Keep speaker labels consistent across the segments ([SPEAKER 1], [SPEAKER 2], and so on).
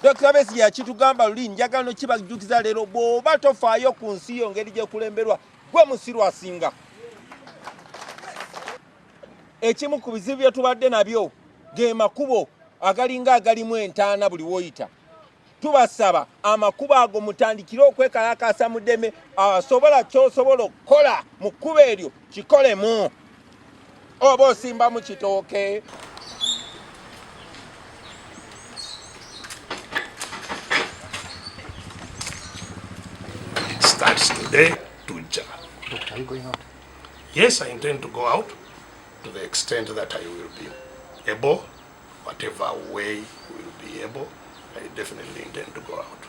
[SPEAKER 1] Dr Besigye kitugamba luli njagala kibajjukiza leero bw'oba tofaayo ku nsi yo ngeri gye kulemberwa gwe musiru asinga. Ekimu ku bizibu bye tubadde nabyo ge makubo agalinga agalimu entaana buli woyita. Tubasaba amakubo ago mutandikire okwekalakaasa mu ddeme, asobola ky'osobola okukola mu kkubo eryo kikolemu. Oba osimba mu kitooke.
[SPEAKER 2] Starts today to Java.
[SPEAKER 3] Are you going out?
[SPEAKER 2] Yes, I intend to go out to the extent that I will be able, whatever way will be able. I definitely intend to go out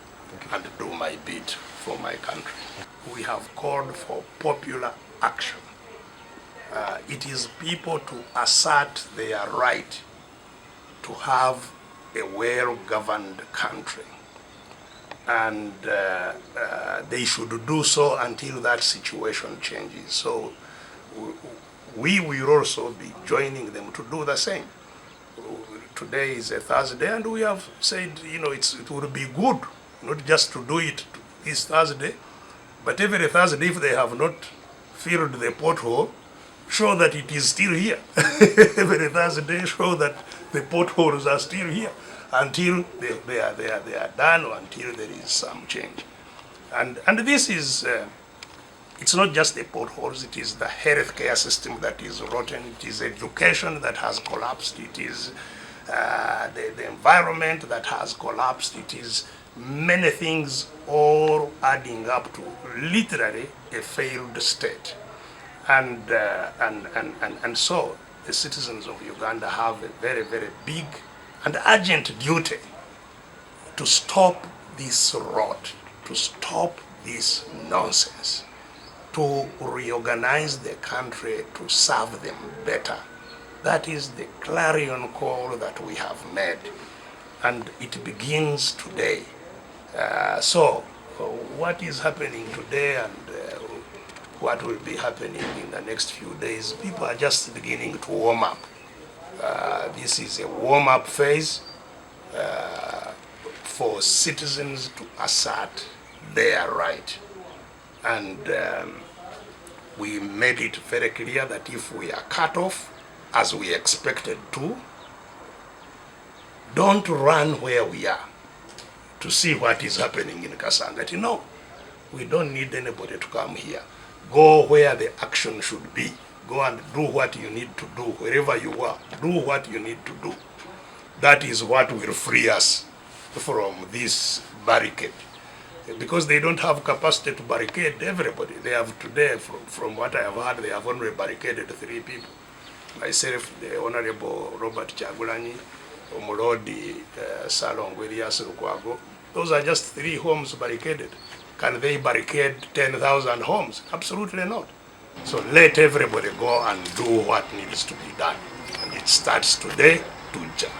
[SPEAKER 2] and do my bit for my country. We have called for popular action. It is people to assert their right to have a well-governed country. And they should do so until that situation changes. So we will also be joining them to do the same. Today is a Thursday, and we have said, it would be good not just to do it this Thursday, but every Thursday, if they have not filled the pothole, show that it is still here. Every Thursday, show that the potholes are still here until they are done, or until there is some change. And this is, it's not just the potholes, it is the healthcare system that is rotten, it is education that has collapsed, it is the environment that has collapsed, it is many things all adding up to literally a failed state. And so the citizens of Uganda have a very, very big and urgent duty to stop this rot, to stop this nonsense, to reorganize the country to serve them better. That is the clarion call that we have made, and it begins today. So what is happening today and what will be happening in the next few days, people are just beginning to warm up. This is a warm-up phase for citizens to assert their right. And we made it very clear that if we are cut off, as we expected to, don't run where we are to see what is happening in Kasangati. No, we don't need anybody to come here. Go where the action should be. Go and do what you need to do, wherever you are. Do what you need to do. That is what will free us from this barricade. Because they don't have capacity to barricade everybody. They have today, from what I have heard, they have only barricaded 3 people. Myself, the Honorable Robert Chagulanyi, Omulodi Salong Elias Lukwago. Those are just 3 homes barricaded. Can they barricade 10,000 homes? Absolutely not. So let everybody go and do what needs to be done. And it starts today to Java.